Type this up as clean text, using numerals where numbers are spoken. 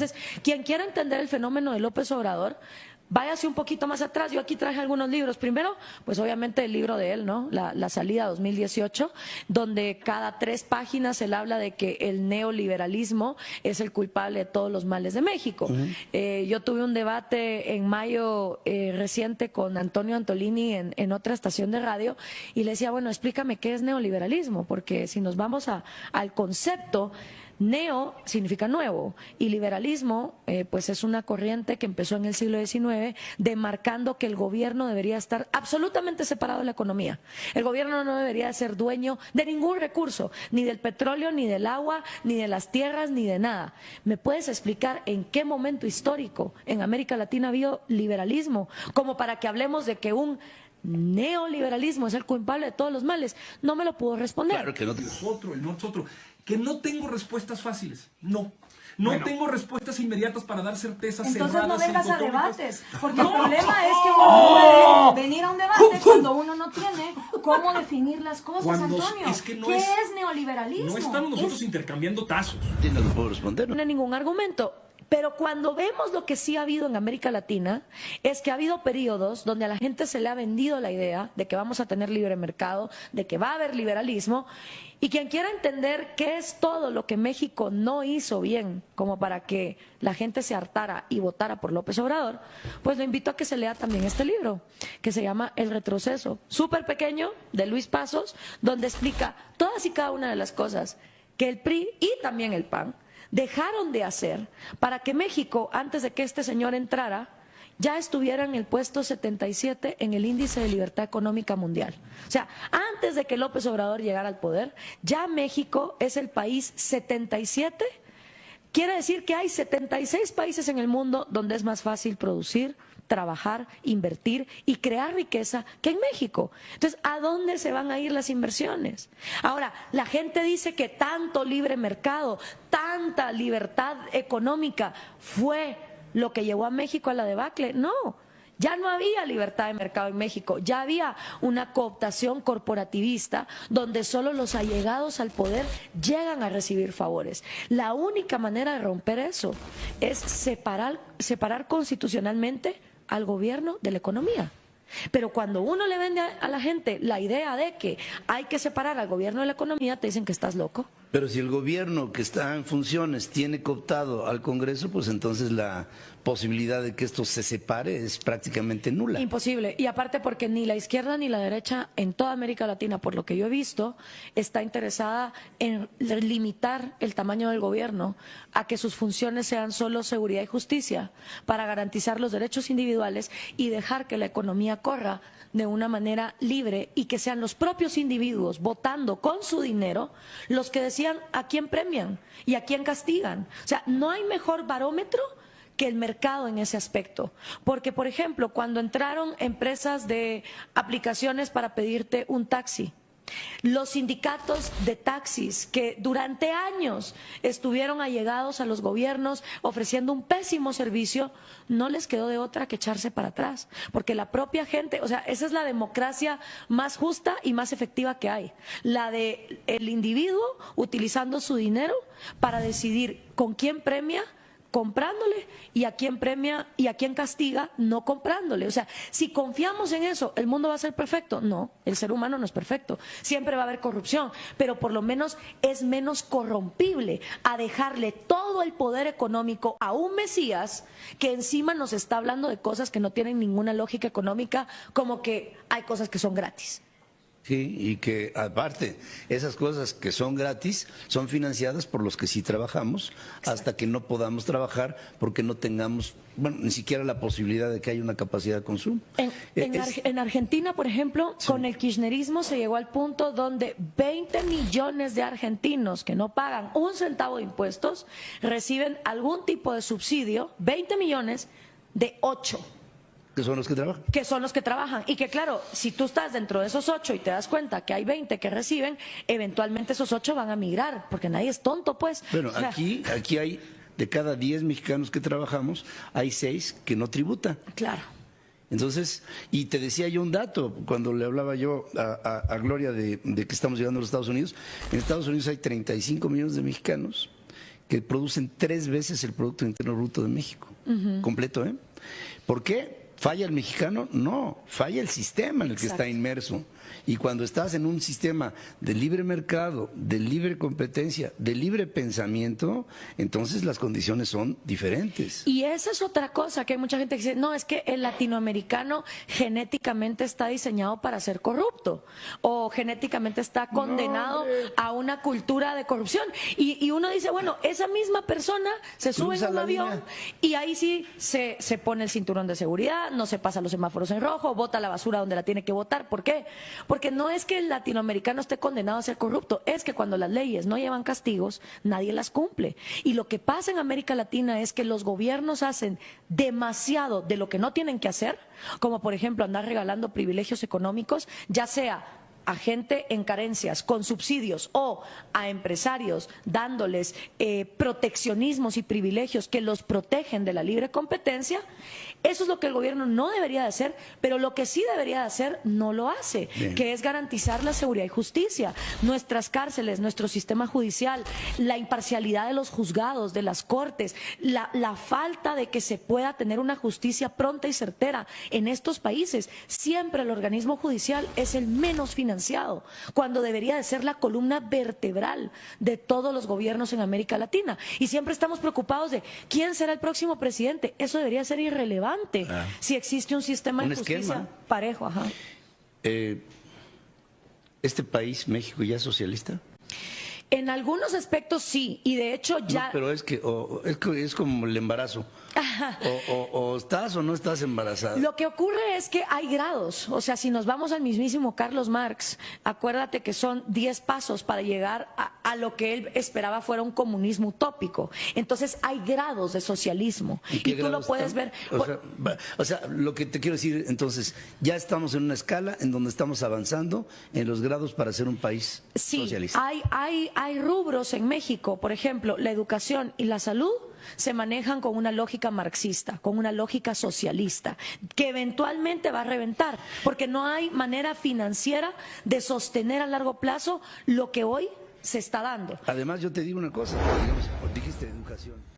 Entonces, quien quiera entender el fenómeno de López Obrador, váyase un poquito más atrás. Yo aquí traje algunos libros. Primero, pues obviamente el libro de él, ¿no? La salida 2018, donde cada 3 páginas él habla de que el neoliberalismo es el culpable de todos los males de México. Yo tuve un debate en mayo reciente con Antonio Antolini en otra estación de radio y le decía, bueno, explícame qué es neoliberalismo, porque si nos vamos al concepto, neo significa nuevo y liberalismo pues es una corriente que empezó en el siglo XIX demarcando que el gobierno debería estar absolutamente separado de la economía. El gobierno no debería ser dueño de ningún recurso, ni del petróleo, ni del agua, ni de las tierras, ni de nada. ¿Me puedes explicar en qué momento histórico en América Latina ha habido liberalismo como para que hablemos de que un neoliberalismo es el culpable de todos los males? No me lo puedo responder. Claro que no. El norte es otro. Que no tengo respuestas fáciles. No tengo respuestas inmediatas para dar certezas entonces cerradas. Entonces no vengas a dicotómicas. debates, porque el problema es que uno puede venir a un debate cuando uno no tiene cómo definir las cosas, Antonio. ¿Qué es neoliberalismo? No estamos nosotros intercambiando tazos. No lo puedo responder. No hay ningún argumento. Pero cuando vemos lo que sí ha habido en América Latina, es que ha habido periodos donde a la gente se le ha vendido la idea de que vamos a tener libre mercado, de que va a haber liberalismo, y quien quiera entender qué es todo lo que México no hizo bien, como para que la gente se hartara y votara por López Obrador, pues lo invito a que se lea también este libro, que se llama El retroceso, súper pequeño, de Luis Pasos, donde explica todas y cada una de las cosas que el PRI y también el PAN dejaron de hacer para que México, antes de que este señor entrara, ya estuviera en el puesto 77 en el índice de libertad económica mundial. O sea, antes de que López Obrador llegara al poder, ya México es el país 77. Quiere decir que hay 76 países en el mundo donde es más fácil producir, trabajar, invertir y crear riqueza que en México. Entonces, ¿a dónde se van a ir las inversiones? Ahora, la gente dice que tanto libre mercado, tanta libertad económica fue lo que llevó a México a la debacle. No, ya no había libertad de mercado en México, ya había una cooptación corporativista donde solo los allegados al poder llegan a recibir favores. La única manera de romper eso es separar constitucionalmente al gobierno de la economía. Pero cuando uno le vende a la gente la idea de que hay que separar al gobierno de la economía, te dicen que estás loco. Pero si el gobierno que está en funciones tiene cooptado al Congreso, pues entonces la posibilidad de que esto se separe es prácticamente nula. Imposible. Y aparte porque ni la izquierda ni la derecha en toda América Latina, por lo que yo he visto, está interesada en limitar el tamaño del gobierno a que sus funciones sean solo seguridad y justicia para garantizar los derechos individuales y dejar que la economía corra de una manera libre y que sean los propios individuos votando con su dinero los que decían a quién premian y a quién castigan. O sea, no hay mejor barómetro que el mercado en ese aspecto. Porque, por ejemplo, cuando entraron empresas de aplicaciones para pedirte un taxi, los sindicatos de taxis que durante años estuvieron allegados a los gobiernos ofreciendo un pésimo servicio, no les quedó de otra que echarse para atrás, porque la propia gente, o sea, esa es la democracia más justa y más efectiva que hay, la de el individuo utilizando su dinero para decidir con quién premia, comprándole, y a quién premia y a quién castiga no comprándole. O sea, si confiamos en eso, ¿el mundo va a ser perfecto? No, el ser humano no es perfecto, siempre va a haber corrupción, pero por lo menos es menos corrompible a dejarle todo el poder económico a un Mesías que encima nos está hablando de cosas que no tienen ninguna lógica económica, como que hay cosas que son gratis. Sí, y que aparte, esas cosas que son gratis son financiadas por los que sí trabajamos. Exacto. Hasta que no podamos trabajar porque no tengamos, bueno, ni siquiera la posibilidad de que haya una capacidad de consumo. En Argentina, por ejemplo, sí, con el kirchnerismo se llegó al punto donde 20 millones de argentinos que no pagan un centavo de impuestos reciben algún tipo de subsidio, 20 millones de 8. Que son los que trabajan. Que son los que trabajan. Y que claro, si tú estás dentro de esos 8 y te das cuenta que hay 20 que reciben, eventualmente esos 8 van a migrar, porque nadie es tonto, pues. Bueno, aquí hay, de cada 10 mexicanos que trabajamos, hay 6 que no tributan. Claro. Entonces, y te decía yo un dato, cuando le hablaba yo a Gloria de que estamos llegando a los Estados Unidos, en Estados Unidos hay 35 millones de mexicanos que producen 3 veces el Producto Interno Bruto de México, completo, ¿eh? ¿Por qué? ¿Falla el mexicano? No, falla el sistema en el que está inmerso. Y cuando estás en un sistema de libre mercado, de libre competencia, de libre pensamiento, entonces las condiciones son diferentes. Y esa es otra cosa que hay mucha gente que dice, no, es que el latinoamericano genéticamente está diseñado para ser corrupto o genéticamente está condenado a una cultura de corrupción. Y uno dice, bueno, esa misma persona se sube en un avión y ahí sí se pone el cinturón de seguridad, no se pasa los semáforos en rojo, bota la basura donde la tiene que botar. ¿Por qué? Porque no es que el latinoamericano esté condenado a ser corrupto, es que cuando las leyes no llevan castigos, nadie las cumple. Y lo que pasa en América Latina es que los gobiernos hacen demasiado de lo que no tienen que hacer, como por ejemplo andar regalando privilegios económicos, ya sea a gente en carencias con subsidios o a empresarios dándoles proteccionismos y privilegios que los protegen de la libre competencia. Eso es lo que el gobierno no debería de hacer, pero lo que sí debería de hacer no lo hace, que es garantizar la seguridad y justicia. Nuestras cárceles, nuestro sistema judicial, la imparcialidad de los juzgados, de las cortes, la falta de que se pueda tener una justicia pronta y certera en estos países. Siempre el organismo judicial es el menos financiado, cuando debería de ser la columna vertebral de todos los gobiernos en América Latina. Y siempre estamos preocupados de quién será el próximo presidente. Eso debería ser irrelevante si existe un sistema de justicia parejo. ¿Este país, México, ya es socialista? En algunos aspectos sí, y de hecho ya... No, pero es que es como el embarazo. O estás o no estás embarazada. Lo que ocurre es que hay grados. O sea, si nos vamos al mismísimo Carlos Marx, acuérdate que son 10 pasos para llegar a lo que él esperaba fuera un comunismo utópico. Entonces hay grados de socialismo. Y tú lo puedes ver... O sea, lo que te quiero decir, entonces, ya estamos en una escala en donde estamos avanzando en los grados para ser un país socialista. Hay rubros en México, por ejemplo, la educación y la salud se manejan con una lógica marxista, con una lógica socialista, que eventualmente va a reventar, porque no hay manera financiera de sostener a largo plazo lo que hoy se está dando. Además, yo te digo una cosa, digamos, dijiste educación.